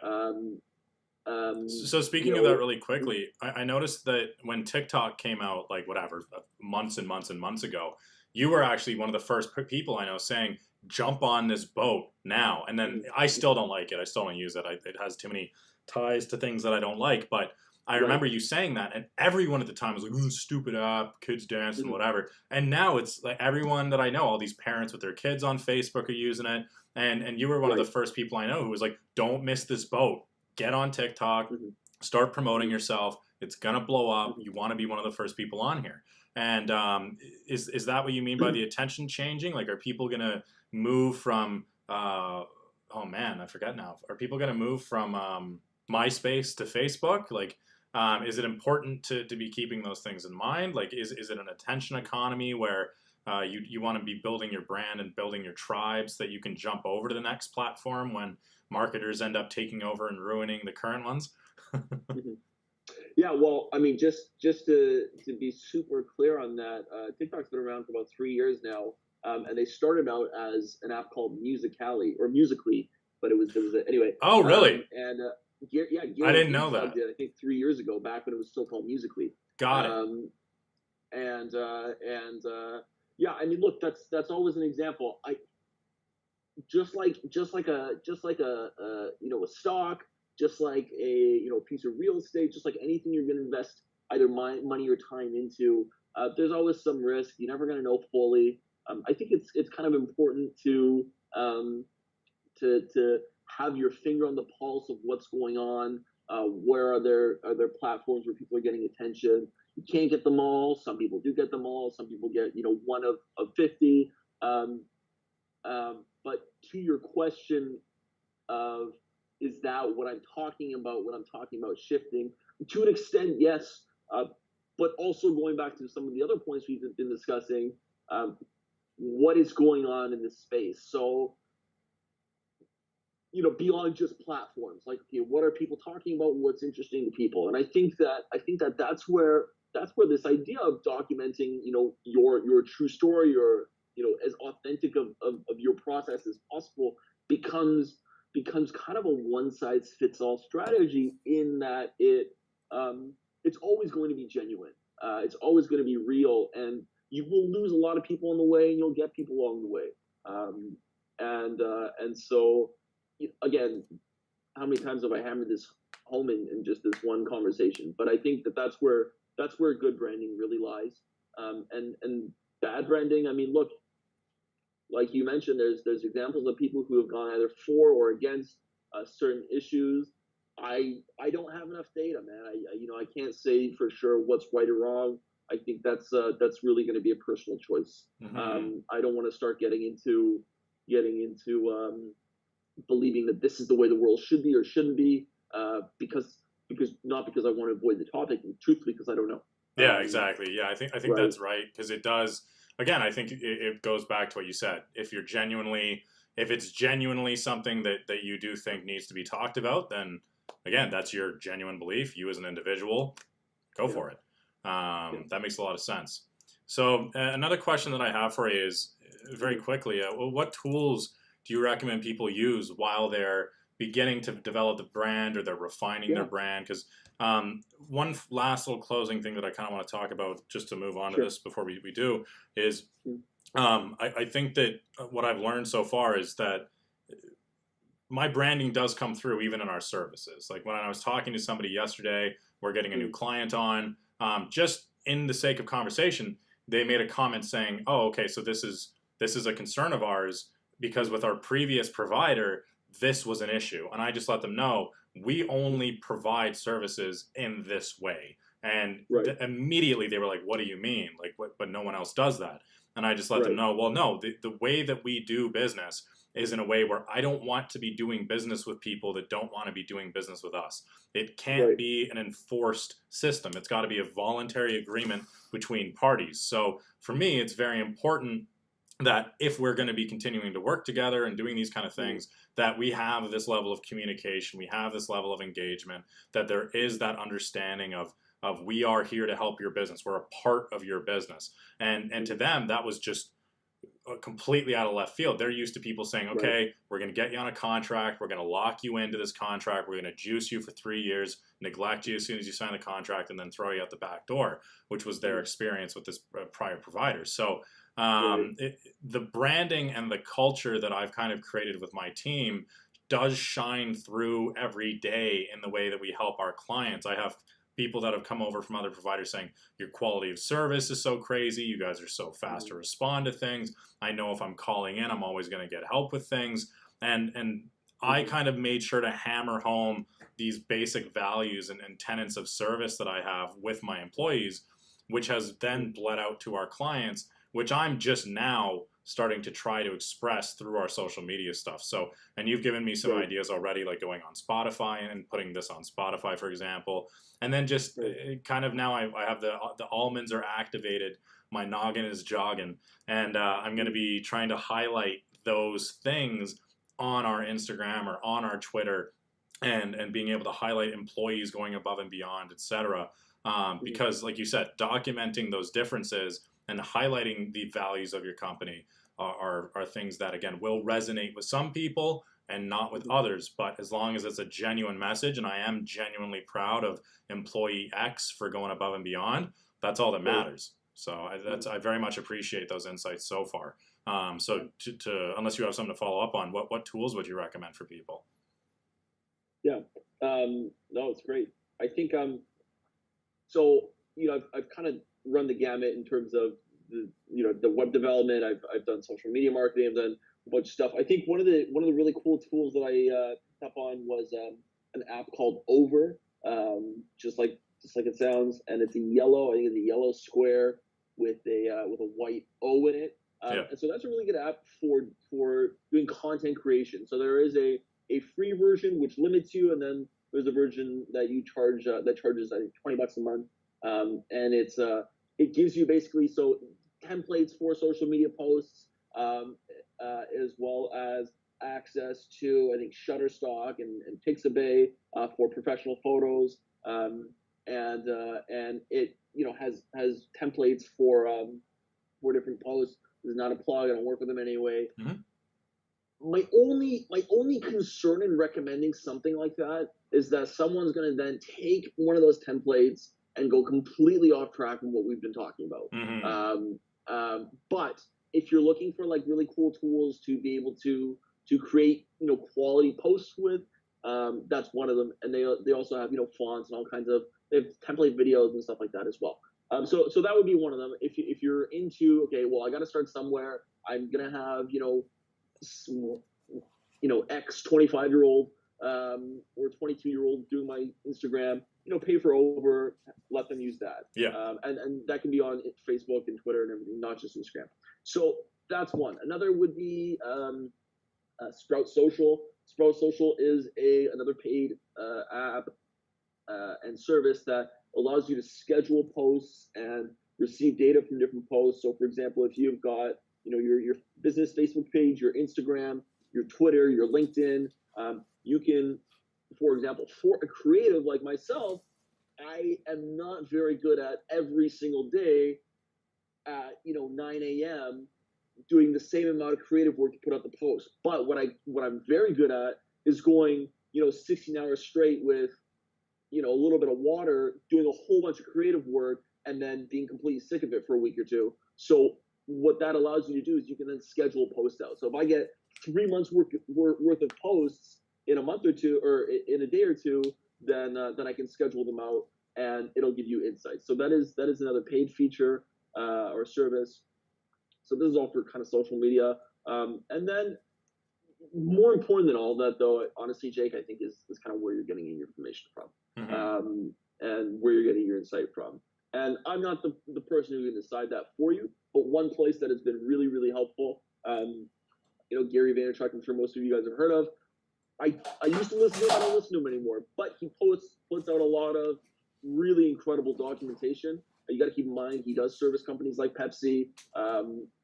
So speaking of that really quickly, I noticed that when TikTok came out, like whatever, months and months and months ago, you were actually one of the first people I know saying, jump on this boat now. And then I still don't like it. I still don't use it. It has too many ties to things that I don't like. But I Right. remember you saying that, and everyone at the time was like, "Ooh, stupid app, kids dancing, Mhm. whatever." And now it's like everyone that I know, all these parents with their kids on Facebook are using it. And you were one of the Right. first people I know who was like, "Don't miss this boat. Get on TikTok, Mhm. start promoting Mhm. yourself. It's gonna blow up. Mhm. You want to be one of the first people on here." And is that what you mean by the attention changing? Like, are people gonna move from oh man, I forget now. Are people gonna move from MySpace to Facebook? Like, is it important to be keeping those things in mind? Like, is it an attention economy where you want to be building your brand and building your tribes that you can jump over to the next platform when marketers end up taking over and ruining the current ones? Mhm. Yeah, well, I mean, just to be super clear on that, TikTok's been around for about 3 years now, and they started out as an app called Musically or Musically, but it was there was a, anyway, Oh, really? and I Gary didn't know Vee plugged that. it, I think 3 years ago, back when it was still called Musically, Got it. um, and yeah, I mean, look, that's always an example. I just like a you know, a stock, just like a, you know, piece of real estate, just like anything you're going to invest either money or time into, there's always some risk. You're never going to know fully. I think it's kind of important um, to have your finger on the pulse of what's going on. Where are there platforms where people are getting attention? You can't get them all. Some people do get them all. Some people get, you know, one of 50. Um, but to your question of, is that what I'm talking about when I'm talking about shifting? To an extent, yes. Uh, but also going back to some of the other points we've been discussing, um, what is going on in this space? So, you know, beyond just platforms, like, okay, what are people talking about? What's interesting to people? And I think that that's where this idea of documenting, you know, your true story, or, you know, as authentic of your process as possible, becomes becomes kind of a one size fits all strategy, in that it's always going to be genuine. It's always going to be real, and you will lose a lot of people on the way, and you'll get people along the way. And so, again, how many times have I hammered this home in just this one conversation? But I think that's where good branding really lies. And bad branding, I mean, look, like you mentioned, there's examples of people who have gone either for or against certain issues. I don't have enough data, man. I can't say for sure what's right or wrong. I think that's really going to be a personal choice. Hmm. I don't want to start getting into believing that this is the way the world should be or shouldn't be, because not because I want to avoid the topic, truthfully, because I don't know. Yeah, Um, exactly. Yeah, I think right. that's right because it does. Again, I think it goes back to what you said. If it's genuinely something that you do think needs to be talked about, then again, that's your genuine belief. You as an individual, go Yeah. for it. Yeah. That makes a lot of sense. So another question that I have for you is very Mhm. quickly: what tools do you recommend people use while they're beginning to develop the brand or they're refining their Yeah. brand? Because one last little closing thing that I kind of want to talk about, just to move on to Sure. this before we do, is Mhm. I think that what I've learned so far is that my branding does come through even in our services. Like when I was talking to somebody yesterday, we're getting a new Mhm. client on, just in the sake of conversation, they made a comment saying, "Oh, okay, so this is a concern of ours because Mhm. with our previous provider, this was an issue." And I just let them know we only provide services in this way. And Right. immediately they were like, "What do you mean? Like, what? But no one else does that." And I just let them Right. know, well, no, the way that we do business is in a way where I don't want to be doing business with people that don't want to be doing business with us. It can't Right. be an enforced system. It's got to be a voluntary agreement between parties. So for me, it's very important that if we're going to be continuing to work together and doing these kind of Mhm. things, that we have this level of communication, we have this level of engagement, that there is Mhm. that understanding of we are here to help your business. We're a part of your business. And to Mhm. them, that was just completely out of left field. They're used to people saying, Right. okay, we're going to get you on a contract. We're going to lock you into this contract. We're going to juice you for 3 years, neglect you as soon as you sign the contract, and then throw you out the back door, which was their Mhm. experience with this prior provider. So Right. The branding and the culture that I've kind of created with my team does shine through every day in the way that we help our clients. I have people that have come over from other providers saying your quality of service is so crazy, you guys are so fast to respond to things. I know if I'm calling in, I'm always going to get help with things. And I kind of made sure to hammer home these basic values and tenets of service that I have with my employees, which has then bled out to our clients, which I'm just now starting to try to express through our social media stuff. So, and you've given me some Right. ideas already, like going on Spotify and putting this on Spotify, for example. And then just kind of now I have the almonds are activated, my noggin is jogging, and I'm going to be trying to highlight those things on our Instagram or on our Twitter, and being able to highlight employees going above and beyond, etc. Because, like you said, documenting those differences and highlighting the values of your company are things that, again, will resonate with some people and not with others. But as long as it's a genuine message, and I am genuinely proud of employee X for going above and beyond, that's all that matters. So I very much appreciate those insights so far. So unless you have something to follow up on, what tools would you recommend for people? Yeah. No, it's great. I think so I've kind of run the gamut in terms of the web development. I've done social media marketing. I've done a bunch of stuff. I think one of the really cool tools that I picked up on was an app called Over, just like it sounds, and it's a yellow. I think it's a yellow square with a white O in it. And so that's a really good app for doing content creation. So there is a free version which limits you, and then there's a version that you charge that charges, I think, $20 a month, and it gives you basically templates for social media posts, as well as access to, I think, Shutterstock and Pixabay for professional photos, and it has templates for different posts. This is not a plug. I don't work with them anyway. My only concern in recommending something like that is that someone's going to then take one of those templates and go completely off track from what we've been talking about. But if you're looking for like really cool tools to be able to create quality posts with, that's one of them. And they also have fonts and all kinds of, they have template videos and stuff like that as well. So that would be one of them. If you're into, okay, well, I got to start somewhere. I'm gonna have X 25-year-old or 22-year-old doing my Instagram. Pay for Over, let them use that. And that can be on Facebook and Twitter and everything, not just Instagram. So that's one. Another would be Sprout Social. Sprout Social is another paid app and service that allows you to schedule posts and receive data from different posts. So, for example, if you've got your business Facebook page, your Instagram, your Twitter, your LinkedIn, you can, for example, for a creative like myself, I am not very good at every single day at 9 a.m. doing the same amount of creative work to put out the post. But what I'm very good at is going 16 hours straight with a little bit of water, doing a whole bunch of creative work, and then being completely sick of it for a week or two. So what that allows you to do is you can then schedule posts out. So if I get 3 months worth of posts in a month or two, or in a day or two, then I can schedule them out, and it'll give you insights. So that is another paid feature or service. So this is all for kind of social media. And then more important than all that, though, honestly, Jake, I think is kind of where you're getting your information from, and where you're getting your insight from. And I'm not the person who can decide that for you, but one place that has been really, really helpful, Gary Vaynerchuk, I'm sure most of you guys have heard of. I used to listen to him. I don't listen to him anymore, but he puts out a lot of really incredible documentation. You got to keep in mind, he does service companies like Pepsi.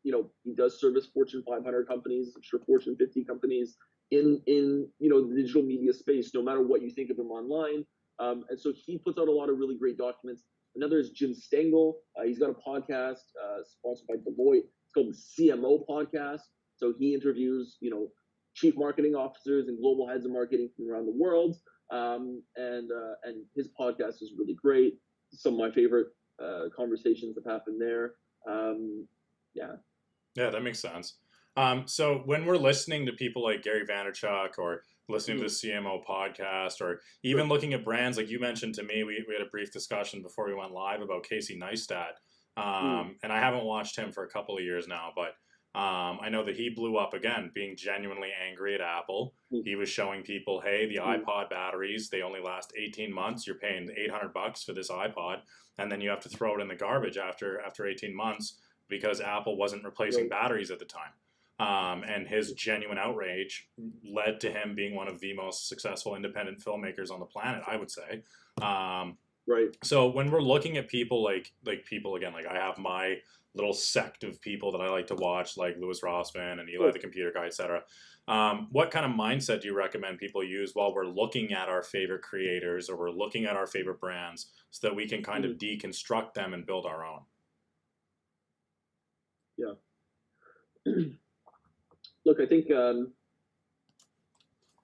He does service Fortune 500 companies, I'm sure Fortune 50 companies in the digital media space, no matter what you think of him online. And so he puts out a lot of really great documents. Another is Jim Stengel. He's got a podcast sponsored by Deloitte. It's called the CMO Podcast. So he interviews, chief marketing officers and global heads of marketing from around the world. And his podcast is really great. Some of my favorite conversations have happened there. Yeah, that makes sense. So when we're listening to people like Gary Vaynerchuk or listening to the Mhm. CMO podcast or even Sure. looking at brands like you mentioned to me, we had a brief discussion before we went live about Casey Neistat. Mm. And I haven't watched him for a couple of years now, but I know that he blew up again, being genuinely angry at Apple. Mm. He was showing people, hey, the Mm. iPod batteries, they only last 18 months. You're paying $800 for this iPod, and then you have to throw it in the garbage after 18 months because Apple wasn't replacing Right. batteries at the time. And his genuine outrage led to him being one of the most successful independent filmmakers on the planet, I would say. Um, Right. so when we're looking at people like people again, like I have my little sect of people that I like to watch, like Louis Rossman and Eli Sure. the Computer Guy, etc. What kind of mindset do you recommend people use while we're looking at our favorite creators or we're looking at our favorite brands so that we can kind of Mm. deconstruct them and build our own? Yeah. Look, I think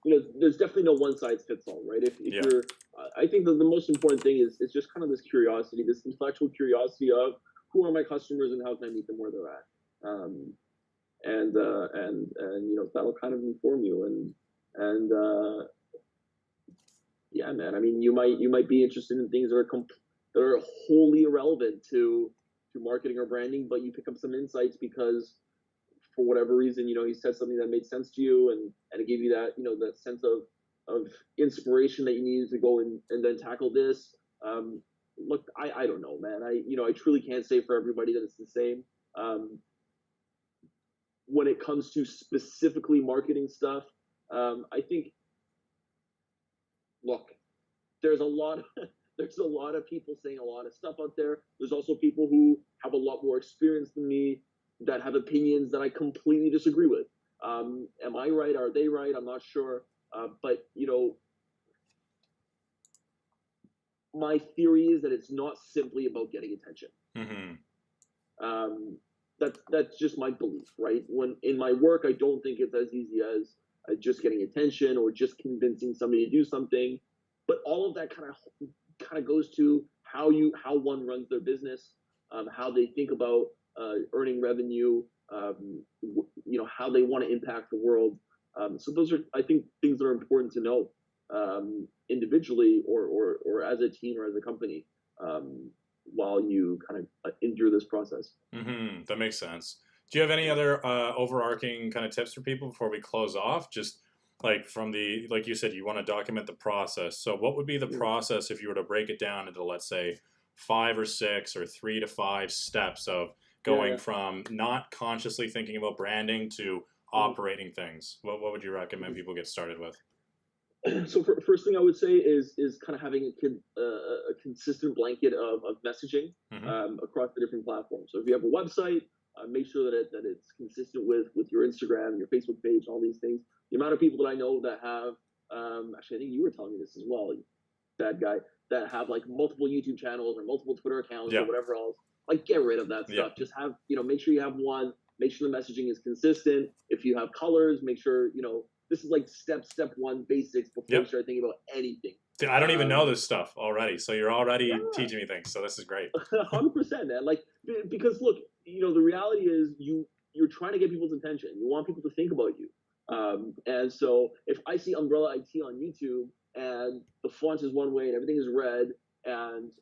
there's definitely no one size fits all, right? If Yeah. you're, I think that the most important thing is just kind of this curiosity, this intellectual curiosity of who are my customers and how can I meet them where they're at, and that'll kind of inform you, and yeah, man. I mean, you might be interested in things that are wholly irrelevant to marketing or branding, but you pick up some insights because for whatever reason, he said something that made sense to you, and it gave you that sense of inspiration that you needed to go and then tackle this. Look, I don't know, man. I truly can't say for everybody that it's the same. Um, when it comes to specifically marketing stuff, I think, look, there's a lot there's a lot of people saying a lot of stuff out there. There's also people who have a lot more experience than me that have opinions that I completely disagree with. Am I right? Are they right? I'm not sure. But my theory is that it's not simply about getting attention. Mm-hmm. That's just my belief, right? When in my work, I don't think it's as easy as just getting attention or just convincing somebody to do something. But all of that kind of goes to how one runs their business, how they think about earning revenue, how they want to impact the world. So those are, I think, things that are important to know individually or as a team or as a company while you kind of endure this process. Mm-hmm. That makes sense. Do you have any other overarching kind of tips for people before we close off? Just like you said, you want to document the process. So what would be the Mm. process if you were to break it down into, let's say, 5 or 6 or 3 to 5 steps of Yeah, going yeah. from not consciously thinking about branding to Mhm. operating things? What would you recommend people get started with? So first thing I would say is kind of having a consistent blanket of messaging Mm-hmm. across the different platforms. So if you have a website, make sure that it's consistent with your Instagram, your Facebook page, all these things. The amount of people that I know that have actually, I think you were telling me this as well, you bad guy, that have like multiple YouTube channels or multiple Twitter accounts or Yeah. whatever else. Like, get rid of that Yeah. stuff. Just have, make sure you have one. Make sure the messaging is consistent. If you have colors, make sure this is like step one basics before you Yep. start thinking about anything. See, I don't even know Um, this stuff already, so you're already yeah, teaching me things. So this is great. 100%, man. Like because look, the reality is you're trying to get people's attention. You want people to think about you. And so if I see Umbrella IT on YouTube and the font is one way and everything is red and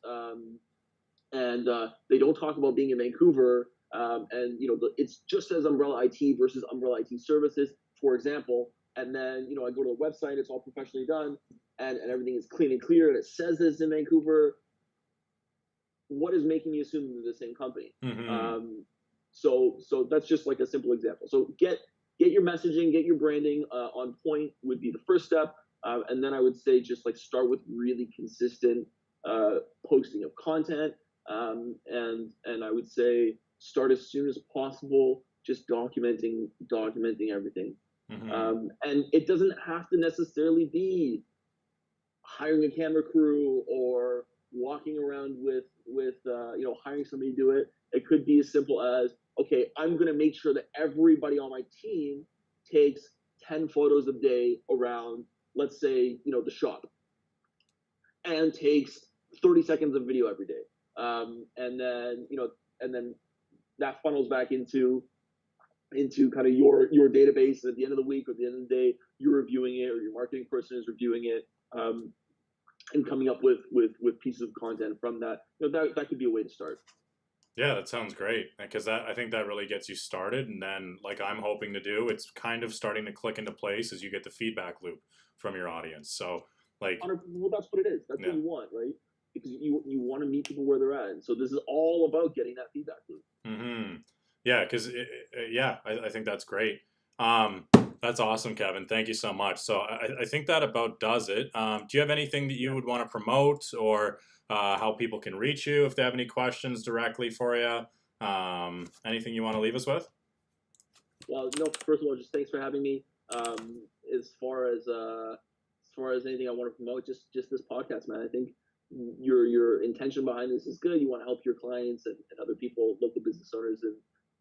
they don't talk about being in Vancouver, and it just says Umbrella IT versus Umbrella IT Services, for example. And then I go to the website, it's all professionally done, and everything is clean and clear, and it says it's in Vancouver. What is making me assume they're the same company? Mm-hmm. So that's just like a simple example. So get your messaging, get your branding on point would be the first step, and then I would say just like start with really consistent posting of content, and I would say start as soon as possible, just documenting everything. Mm-hmm. And it doesn't have to necessarily be hiring a camera crew or walking around with hiring somebody to do it. It could be as simple as, okay, I'm going to make sure that everybody on my team takes 10 photos a day around, let's say, the shop, and takes 30 seconds of video every day. And then that funnels back into into kind of your database. And at the end of the week or the end of the day, you're reviewing it, or your marketing person is reviewing it, and coming up with pieces of content from that. That could be a way to start. Yeah, that sounds great, because I think that really gets you started, and then like I'm hoping to do, it's kind of starting to click into place as you get the feedback loop from your audience. So like, well, that's what it is. That's what you want, right? Because you want to meet people where they're at, and so this is all about getting that feedback loop. Mm-hmm. Yeah, because I think that's great. That's awesome, Kevin. Thank you so much. So I think that about does it. Do you have anything that you would want to promote, or how people can reach you if they have any questions directly for you? Anything you want to leave us with? Well, no. First of all, just thanks for having me. As far as anything I want to promote, just this podcast, man. I think your intention behind this is good. You want to help your clients and other people, local business owners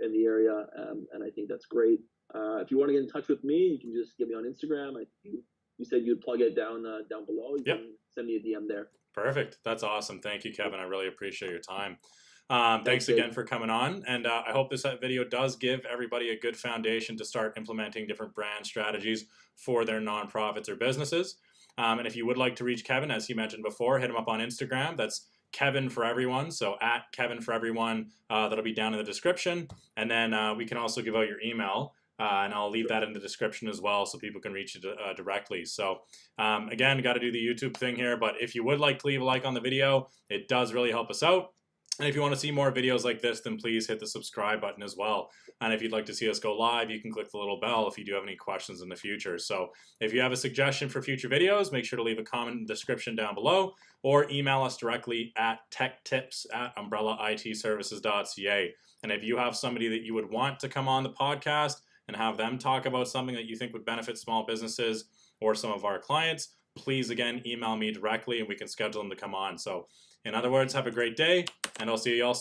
in the area, and I think that's great. If you want to get in touch with me, you can just get me on Instagram. You said you'd plug it down below. You can send me a DM there. Perfect. That's awesome. Thank you, Kevin. I really appreciate your time. Thanks again for coming on, and I hope this video does give everybody a good foundation to start implementing different brand strategies for their nonprofits or businesses. And if you would like to reach Kevin, as he mentioned before, hit him up on Instagram. That's Kevin for Everyone. So at Kevin for Everyone, that'll be down in the description. And then we can also give out your email, and I'll leave that in the description as well, so people can reach you directly. So again, got to do the YouTube thing here, but if you would like to leave a like on the video, it does really help us out. And if you want to see more videos like this, then please hit the subscribe button as well. And if you'd like to see us go live, you can click the little bell if you do have any questions in the future. So if you have a suggestion for future videos, make sure to leave a comment in the description down below, or email us directly at techtips@umbrellaitservices.ca. And if you have somebody that you would want to come on the podcast and have them talk about something that you think would benefit small businesses or some of our clients, please again email me directly and we can schedule them to come on. So in other words, have a great day, and I'll see you all soon.